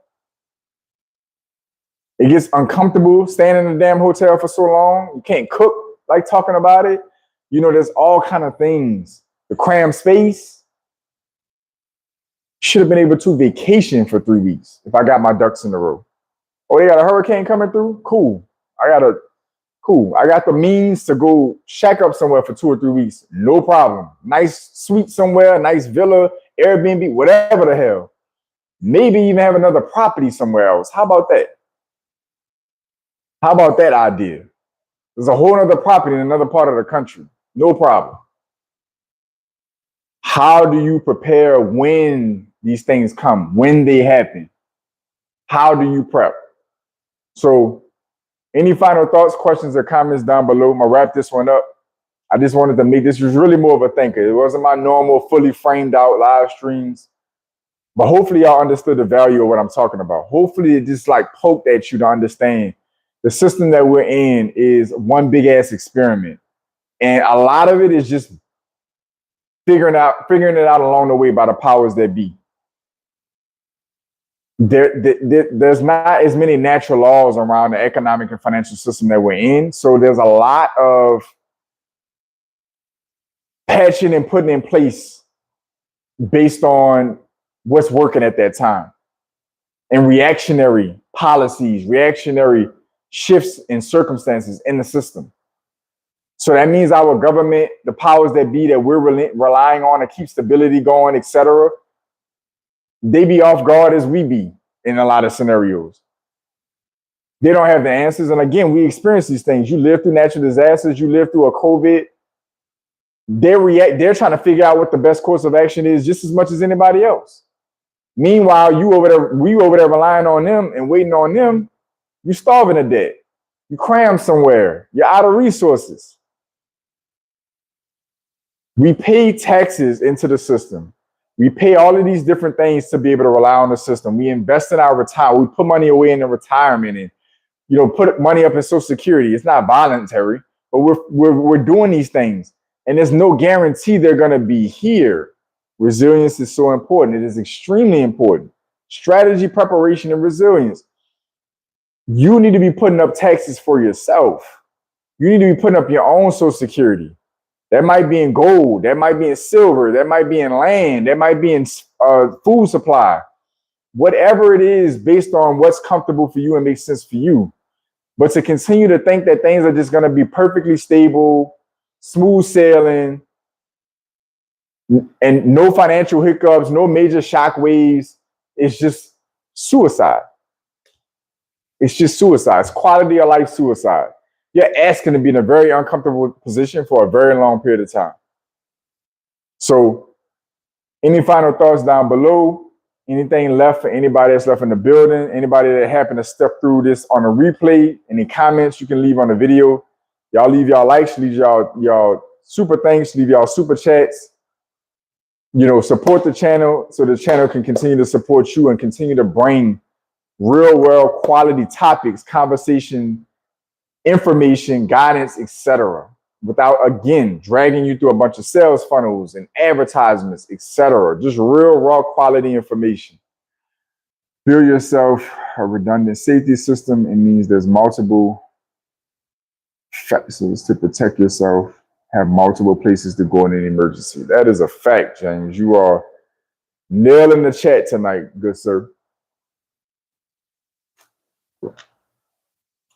It gets uncomfortable staying in the damn hotel for so long. You can't cook like talking about it. There's all kind of things. The cram space. Should have been able to vacation for 3 weeks if I got my ducks in a row. Oh, they got a hurricane coming through? Cool. I got a Cool. I got the means to go shack up somewhere for 2 or 3 weeks. No problem. Nice suite somewhere, nice villa, Airbnb, whatever the hell. Maybe even have another property somewhere else. How about that? How about that idea? There's a whole other property in another part of the country. No problem. How do you prepare when these things come, when they happen? How do you prep? So any final thoughts, questions, or comments down below? I'm gonna wrap this one up. I just wanted to make this was really more of a thinker. It wasn't my normal, fully framed out live streams. But hopefully y'all understood the value of what I'm talking about. Hopefully it just like poked at you to understand the system that we're in is one big ass experiment. And a lot of it is just figuring it out along the way by the powers that be. There's not as many natural laws around the economic and financial system that we're in. So there's a lot of patching and putting in place based on what's working at that time. And reactionary policies, reactionary shifts in circumstances in the system. So that means our government, the powers that be that we're relying on to keep stability going, etc., they be off guard as we be in a lot of scenarios. They don't have the answers. And again, we experience these things. You live through natural disasters, you live through a COVID. They're trying to figure out what the best course of action is just as much as anybody else. Meanwhile, we over there relying on them and waiting on them. You're starving to death. You cram somewhere. You're out of resources. We pay taxes into the system. We pay all of these different things to be able to rely on the system. We invest in our retirement. We put money away in the retirement and put money up in Social Security. It's not voluntary, but we're doing these things, and there's no guarantee they're going to be here. Resilience is so important. It is extremely important. Strategy, preparation, and resilience. You need to be putting up taxes for yourself. You need to be putting up your own Social Security. That might be in gold. That might be in silver. That might be in land. That might be in food supply. Whatever it is, based on what's comfortable for you and makes sense for you. But to continue to think that things are just going to be perfectly stable, smooth sailing, and no financial hiccups, no major shock waves, it's just suicide. It's just suicide. It's quality of life suicide. You're asking to be in a very uncomfortable position for a very long period of time. So any final thoughts down below? Anything left for anybody that's left in the building? Anybody that happened to step through this on a replay? Any comments you can leave on the video? Y'all leave y'all likes, leave y'all super thanks, leave y'all super chats. Support the channel so the channel can continue to support you and continue to bring real world quality topics, conversation, information, guidance, etc., without again dragging you through a bunch of sales funnels and advertisements, etc. Just real raw quality information. Build yourself a redundant safety system. It means there's multiple factors to protect yourself, have multiple places to go in an emergency. That is a fact, James. You are nailing the chat tonight, good sir.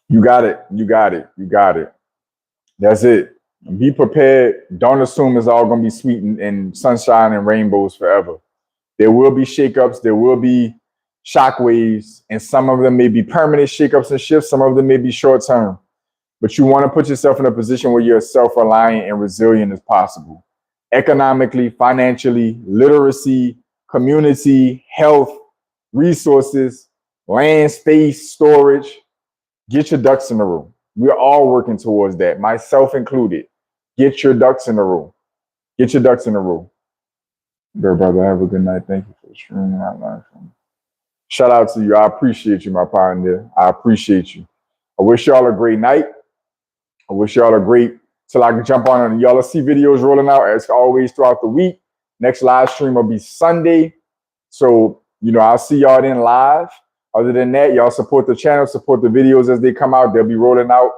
You got it. You got it. You got it. That's it. Be prepared. Don't assume it's all going to be sweet and sunshine and rainbows forever. There will be shakeups. There will be shockwaves, and some of them may be permanent shakeups and shifts. Some of them may be short term. But you want to put yourself in a position where you're as self-reliant and resilient as possible. Economically, financially, literacy, community, health, resources, land, space, storage. Get your ducks in a row. We're all working towards that, myself included. Get your ducks in a row. Get your ducks in a row. Dear brother, have a good night. Thank you for streaming my life. Shout out to you. I appreciate you, my pioneer. I appreciate you. I wish y'all a great night. I wish y'all a great, till I can jump on and y'all see videos rolling out as always throughout the week. Next live stream will be Sunday. So, I'll see y'all then live. Other than that, y'all support the channel, support the videos as they come out. They'll be rolling out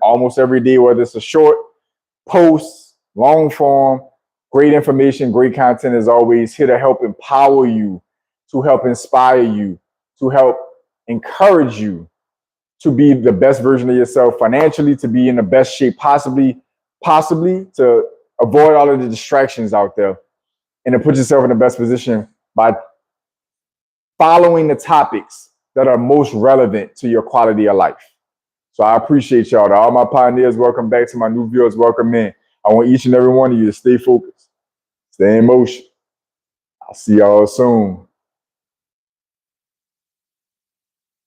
almost every day, whether it's a short post, long form, great information, great content as always, here to help empower you, to help inspire you, to help encourage you to be the best version of yourself financially, to be in the best shape possibly to avoid all of the distractions out there, and to put yourself in the best position by following the topics that are most relevant to your quality of life. So I appreciate y'all. To all my pioneers, welcome back. To my new viewers, welcome in. I want each and every one of you to stay focused, stay in motion. I'll see y'all soon.